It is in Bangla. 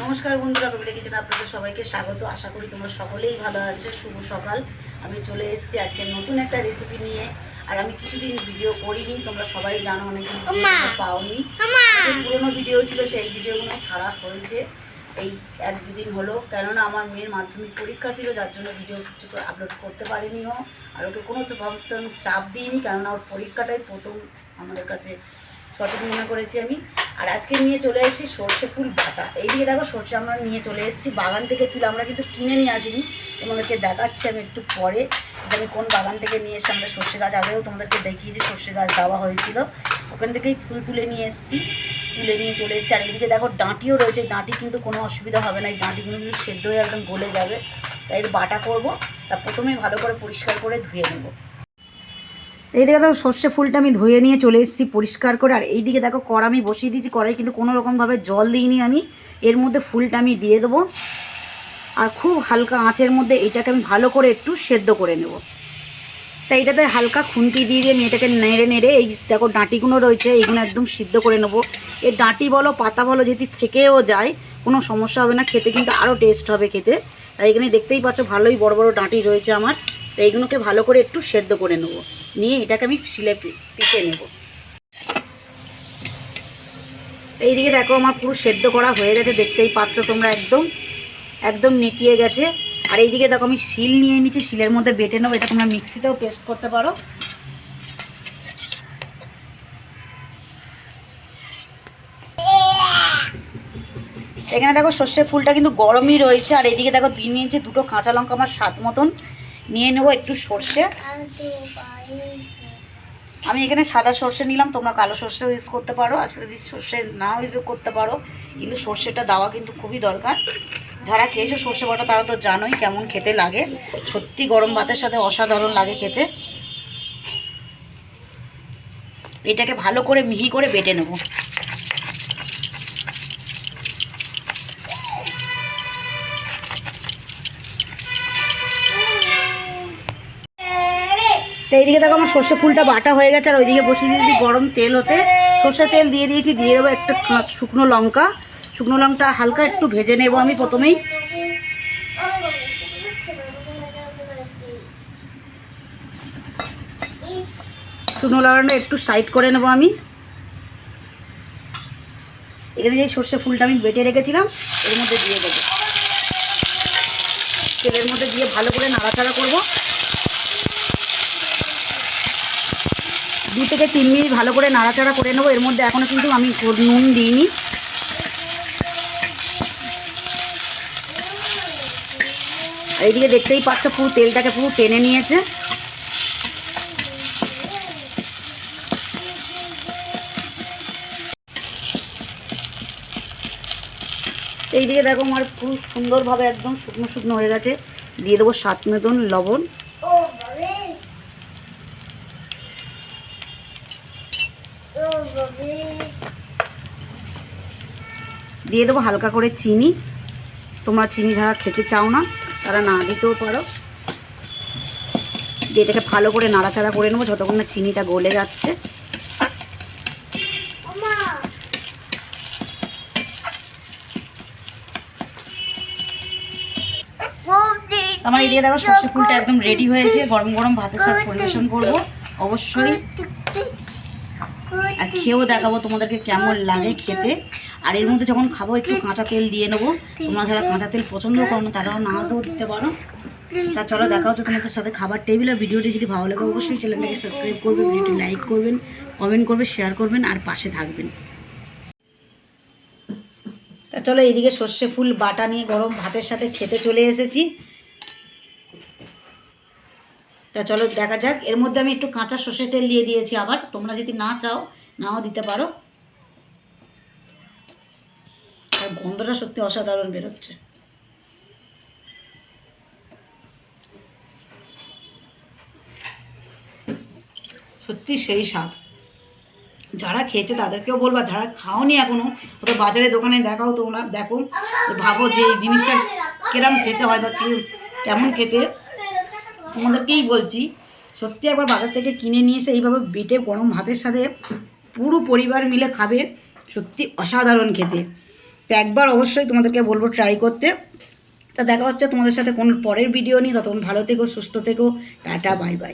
নমস্কার বন্ধুরা, কবিতা কিচেনে আপনাদের সবাইকে স্বাগত। আশা করি তোমরা সকলেই ভালো আছে। শুভ সকাল। আমি চলে এসেছি আজকে নতুন একটা রেসিপি নিয়ে। আর আমি কিছুদিন ভিডিও করিনি, তোমরা সবাই জানো, অনেকদিন পাওনি। পুরোনো ভিডিও ছিল, সেই ভিডিওগুলো ছাড়া হয়েছে এই 1-2 দিন হলো। কেননা আমার মেয়ের মাধ্যমিক পরীক্ষা ছিল, যার জন্য ভিডিও কিছু আপলোড করতে পারিনিও। আর ওকে কোনো চাপ দিইনি, কেননা ওর পরীক্ষাটাই প্রথম আমাদের কাছে সঠিক মনে করেছি আমি। আর আজকে নিয়ে চলে এসেছি সর্ষে ফুল বাটা। এইদিকে দেখো, সর্ষে আমরা নিয়ে চলে এসেছি বাগান থেকে তুলে, আমরা কিন্তু কিনে নিয়ে আসিনি। তোমাদেরকে দেখাচ্ছি আমি একটু পরে যে আমি কোন বাগান থেকে নিয়ে এসেছি। আমাদের সর্ষে গাছ আগেও তোমাদেরকে দেখিয়েছি, সর্ষে গাছ দেওয়া হয়েছিল, ওখান থেকেই ফুল তুলে নিয়ে এসেছি, তুলে নিয়ে চলে এসেছি। আর এইদিকে দেখো ডাঁটিও রয়েছে, ডাঁটি কিন্তু কোনো অসুবিধা হবে না, এই ডাঁটিগুলো কিন্তু সেদ্ধ হয়ে একদম গলে যাবে। তাই এর বাটা করবো। তা প্রথমেই ভালো করে পরিষ্কার করে ধুয়ে নেবো। এইদিকে দেখো সর্ষে ফুলটা আমি ধুয়ে নিয়ে চলে এসেছি পরিষ্কার করে। আর এইদিকে দেখো কড়া আমি বসিয়ে দিয়েছি, কড়াই কিন্তু কোনো রকমভাবে জল দিইনি আমি। এর মধ্যে ফুলটা আমি দিয়ে দেবো, আর খুব হালকা আঁচের মধ্যে এটাকে আমি ভালো করে একটু সেদ্ধ করে নেব। তাই এটাতে হালকা খুন্তি দিয়ে দিয়ে আমি এটাকে নেড়ে নেড়ে, এই দেখো ডাঁটিগুলো রয়েছে, এইগুলো একদম সিদ্ধ করে নেবো। এই ডাঁটি বলো পাতা বলো যদি থেকেও যায় কোনো সমস্যা হবে না, খেতে কিন্তু আরও টেস্ট হবে খেতে। তাই এখানে দেখতেই পাচ্ছ ভালোই বড় বড় ডাঁটি রয়েছে আমার। তো এইগুলোকে ভালো করে একটু সেদ্ধ করে নেবো, নিয়ে এটাকে আমি শিলে পিষে নেব। এইদিকে দেখো আমার পুরো সেদ্ধ করা হয়ে গেছে, দেখতেই পাচ্ছ তোমরা, একদম একদম নেতিয়ে গেছে। আর এইদিকে দেখো আমি শিল নিয়ে নিচ্ছি, শিলের মধ্যে বেটে নেবো। এটা তোমরা মিক্সিতেও পেস্ট করতে পারো। এখানে দেখো সর্ষে ফুলটা কিন্তু গরমই রয়েছে। আর এইদিকে দেখো দিয়ে নিয়েছি 2টো কাঁচা লঙ্কা, আমার স্বাদ মতন নিয়ে নেবো একটু সর্ষে। আমি এখানে সাদা সর্ষে নিলাম, তোমরা কালো সর্ষেও ইউজ করতে পারো, আর যদি সর্ষে নাও ইউজ করতে পারো, কিন্তু সর্ষেটা দেওয়া কিন্তু খুবই দরকার। যারা খেয়েছো সর্ষে বাটা তারা তো জানোই কেমন খেতে লাগে, সত্যি গরম ভাতের সাথে অসাধারণ লাগে খেতে। এটাকে ভালো করে মিহি করে বেটে নেব। তো এইদিকে দেখো আমার সর্ষে ফুলটা বাটা হয়ে গেছে। আর ওইদিকে বসিয়ে দিয়েছি গরম তেল হতে, সর্ষে তেল দিয়ে দিয়েছি, দিয়ে দেবো একটা শুকনো লঙ্কা। শুকনো লঙ্কা হালকা একটু ভেজে নেব আমি প্রথমেই। শুকনো লঙ্কাটা একটু সাইড করে নেব আমি। এখানে যে সর্ষে ফুলটা আমি বেটে রেখেছিলাম এর মধ্যে দিয়ে দেবো, তেলের মধ্যে দিয়ে ভালো করে নাড়াচাড়া করবো। 2 থেকে 3 মিনিট ভালো করে নাড়াচাড়া করে নেবো। এর মধ্যে এখনও কিন্তু আমি নুন দিইনি। এইদিকে দেখতেই পাচ্ছ পুরো তেলটাকে পুরো টেনে নিয়েছে। এইদিকে দেখো আমার পুরো সুন্দরভাবে একদম শুকনো শুকনো হয়ে গেছে। দিয়ে দেবো স্বাদ মতন লবণ, দিয়ে দেবো হালকা করে চিনি। তোমরা চিনি যারা খেতে চাও না তারা না দিতেও পারো। দিয়ে এটাকে ভালো করে নাড়াচাড়া করে নেবো যতক্ষণ না চিনিটা গলে যাচ্ছে। আমার এইদিকে দেখো সর্ষে ফুলটা একদম রেডি হয়েছে, গরম গরম ভাতের সাথে পরিবেশন করবো অবশ্যই। আর খেয়েও দেখাবো তোমাদেরকে কেমন লাগে খেতে। আর এর মধ্যে যখন খাবো একটু কাঁচা তেল দিয়ে নেবো। তোমরা যারা কাঁচা তেল পছন্দ করো না তারাও নাও দিতে পারো। তা চলো দেখা হচ্ছে তোমাদের সাথে খাবার টেবিল। আর ভিডিওটি যদি ভালো লাগে অবশ্যই চ্যানেলটাকে সাবস্ক্রাইব করবে, ভিডিওটি লাইক করবেন, কমেন্ট করবে, শেয়ার করবেন আর পাশে থাকবেন। তা চলো এইদিকে সর্ষে ফুল বাটা নিয়ে গরম ভাতের সাথে খেতে চলে এসেছি। তা চলো দেখা যাক। এর মধ্যে আমি একটু কাঁচা সর্ষে তেল দিয়ে দিয়েছি, আবার তোমরা যদি না চাও নাও দিতে পারো। আর গন্ধটা সত্যি অসাধারণ বেরোচ্ছে। সত্যি সেই স্বাদ। যারা খেয়েছে তাদেরকেও বলবা, যারা খাওনি এখনো ওদের বাজারে দোকানে দেখাও, তোমরা দেখো, ভাবো যে এই জিনিসটা কিরম খেতে হয় বা কেমন খেতে। তোমাদেরকেই বলছি, সত্যি একবার বাজার থেকে কিনে নিয়ে এসে এইভাবে বেটে গরম ভাতের সাথে পুরো পরিবার মিলে খাবে, সত্যি অসাধারণ খেতে। তো তো একবার অবশ্যই তোমাদেরকে বলবো ট্রাই করতে। তা দেখা হচ্ছে তোমাদের সাথে কোনো পরের ভিডিও নিয়ে, ততক্ষণ ভালো থেকো, সুস্থ থেকো, টাটা, বাই বাই।